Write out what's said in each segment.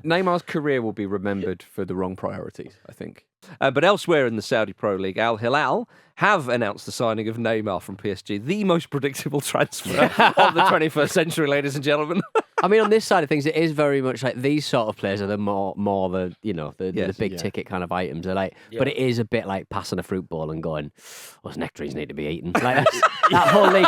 Neymar's career will be remembered for the wrong priorities, I think. But elsewhere in the Saudi Pro League, Al-Hilal have announced the signing of Neymar from PSG, the most predictable transfer of the 21st century, ladies and gentlemen. I mean, on this side of things, it is very much like these sort of players are the more the the big ticket kind of items. They're like, but it is a bit like passing a fruit ball and going, "Those nectarines need to be eaten." Like that whole league,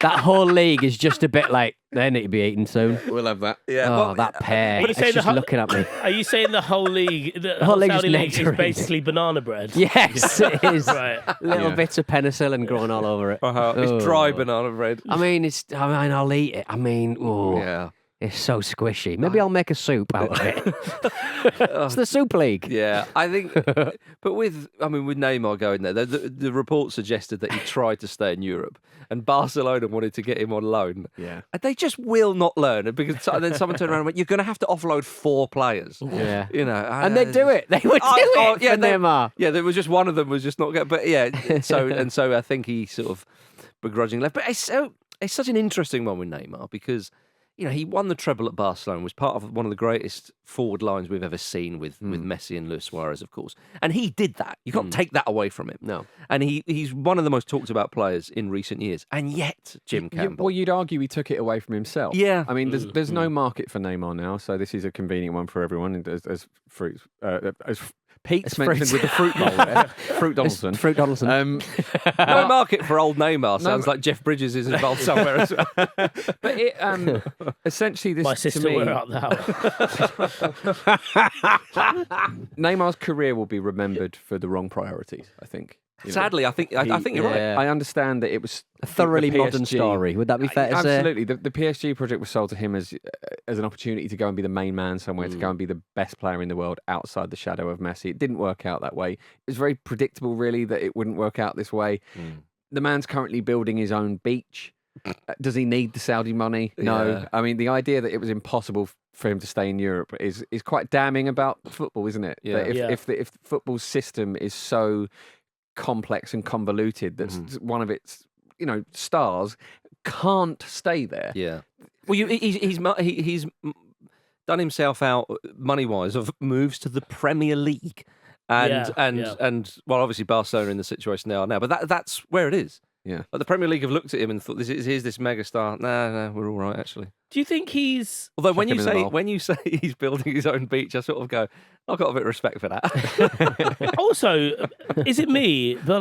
that whole league is just a bit like they need to be eaten soon. We'll have that. Yeah. Oh, that pair! It's just looking at me. Are you saying the whole league, the whole league Saudi is league is nectarines. basically banana bread? Yes, it is. Right. Little bits of penicillin growing all over it. It's dry banana bread. I mean, I'll eat it. I mean, it's so squishy. Maybe I'll make a soup out of it. It's the Soup League. Yeah, I think. But with Neymar going there, the report suggested that he tried to stay in Europe, and Barcelona wanted to get him on loan. Yeah, and they just will not learn. Because then someone turned around and went, "You're going to have to offload 4 players." Yeah, and they do it. They would do it. For Neymar. Yeah, there was just one of them was just not good. But yeah, so I think he sort of begrudgingly left. But it's such an interesting one with Neymar because, he won the treble at Barcelona, was part of one of the greatest forward lines we've ever seen with Messi and Luis Suarez, of course. And he did that. You can't take that away from him. No. And he's one of the most talked about players in recent years. And yet, Jim Campbell. Well, you'd argue he took it away from himself. Yeah. I mean, there's no market for Neymar now, so this is a convenient one for everyone. As Pete's mentioned with the fruit bowl there. Fruit Donaldson. Fruit Donaldson. No market for old Neymar. Sounds like Jeff Bridges is involved somewhere as well. But essentially this My sister to me, were out the house. Neymar's career will be remembered for the wrong priorities, I think. Sadly, I think you're right. I understand that it was A thoroughly the modern PSG story. Would that be fair to say? Absolutely. The PSG project was sold to him as an opportunity to go and be the main man somewhere, to go and be the best player in the world outside the shadow of Messi. It didn't work out that way. It was very predictable, really, that it wouldn't work out this way. The man's currently building his own beach. Does he need the Saudi money? No. Yeah. I mean, the idea that it was impossible for him to stay in Europe is quite damning about football, isn't it? Yeah. That if the football system is so complex and convoluted that one of its stars can't stay there. Yeah. Well, he's done himself out money wise of moves to the Premier League, and obviously Barcelona in the situation they are now, but that's where it is. Yeah. Like the Premier League have looked at him and thought, here's this megastar. No, we're all right actually. Do you think he's... Although when you say he's building his own beach, I sort of go, I've got a bit of respect for that. Also, is it me, but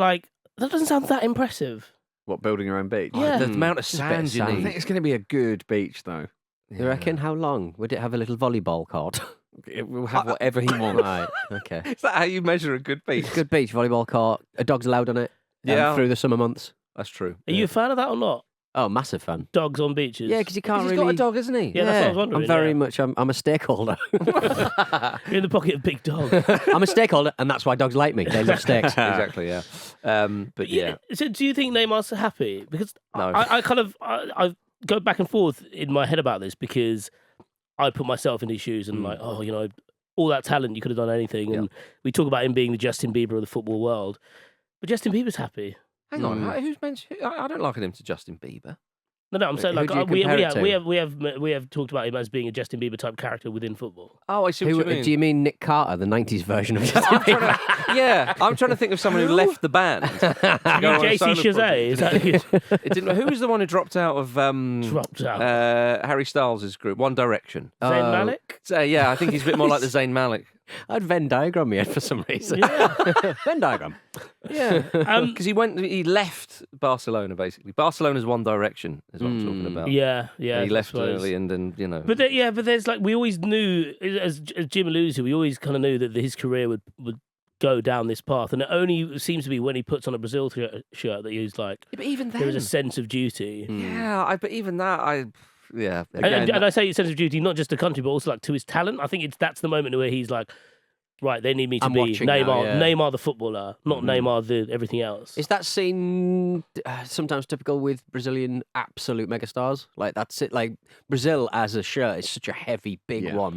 that doesn't sound that impressive. What, building your own beach? Yeah. The amount of sand you I need. think it's going to be a good beach, though. You reckon? How long? Would it have a little volleyball court? It will have whatever he wants. Right, okay. Is that how you measure a good beach? Good beach, volleyball court. A dog's allowed on it. Yeah. Through the summer months. That's true. Are you a fan of that or not? Oh, massive fan. Dogs on beaches? Yeah, because you can't He's really... got a dog, hasn't he? Yeah, that's what I was wondering. I'm very much... I'm a stakeholder. You're in the pocket of big dog. I'm a stakeholder, and that's why dogs like me. They love steaks. Exactly, yeah. But yeah. So do you think Neymar's happy? Because No. I go back and forth in my head about this because I put myself in his shoes and all that talent, you could have done anything. And we talk about him being the Justin Bieber of the football world. But Justin Bieber's happy. Hang on, who's mentioned? I don't liken him to Justin Bieber. No, I'm saying Who do you compare it to? we have talked about him as being a Justin Bieber type character within football. Oh, I see what you mean. Do you mean Nick Carter, the 90s version of Justin Bieber? I'm trying to think of someone who left the band. JC Chazet, is that It didn't. Who was the one who dropped out of dropped out? Harry Styles' group, One Direction? Zayn Malik? So, yeah, I think he's a bit more like the Zayn Malik. I had Venn diagram me head for some reason. Yeah. Venn diagram. Yeah, because he left Barcelona basically. Barcelona's One Direction is what I'm talking about. Yeah. And he left early, and then But there's we always knew, as Jim alludes to, we always kind of knew that his career would go down this path, and it only seems to be when he puts on a Brazil shirt that he's like, but even then, there is a sense of duty. Yeah, but even that, yeah. And I say sense of duty not just to country, but also to his talent. I think that's the moment where he's like, right, they need me to be Neymar, Neymar the footballer, not Neymar the everything else. Is that scene sometimes typical with Brazilian absolute megastars? Like that's it. Like Brazil as a shirt is such a heavy, big one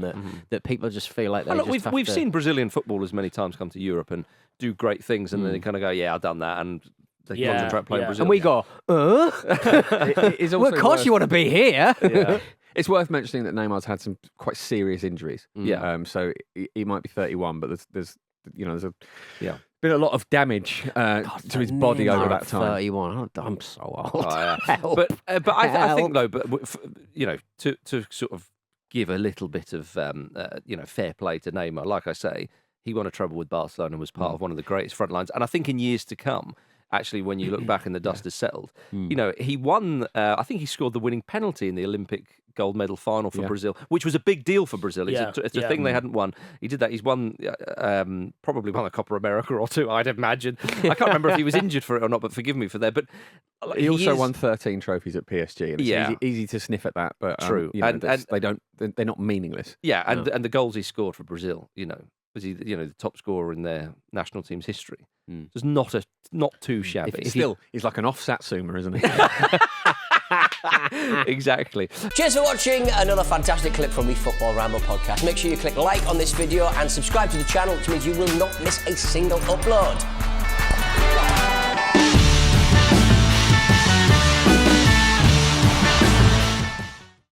that people just feel like they we've seen Brazilian footballers many times come to Europe and do great things, and then they kind of go, "Yeah, I've done that," and they concentrate playing Brazil. And we go, well, of course you want to be here. Yeah. It's worth mentioning that Neymar's had some quite serious injuries. Yeah. So he might be 31, but there's been a lot of damage to his body over that time. 31. I'm so old. Oh, yeah. But I think though, to sort of give a little bit of fair play to Neymar, like I say, he won a treble with Barcelona and was part of one of the greatest front lines. And I think in years to come, actually, when you look back and the dust has settled, he won. I think he scored the winning penalty in the Olympic gold medal final for Brazil, which was a big deal for Brazil. It's a thing they hadn't won. He did that. He's won, probably won a Copa America or two, I'd imagine. I can't remember if he was injured for it or not, but forgive me for that. But he also won 13 trophies at PSG, and it's easy to sniff at that. But true, they're not meaningless. Yeah, and the goals he scored for Brazil, was he the top scorer in their national team's history. It's not too shabby. He's like an off-Satsuma, isn't he? Exactly. Cheers for watching another fantastic clip from the Football Ramble podcast. Make sure you click like on this video and subscribe to the channel, which means you will not miss a single upload.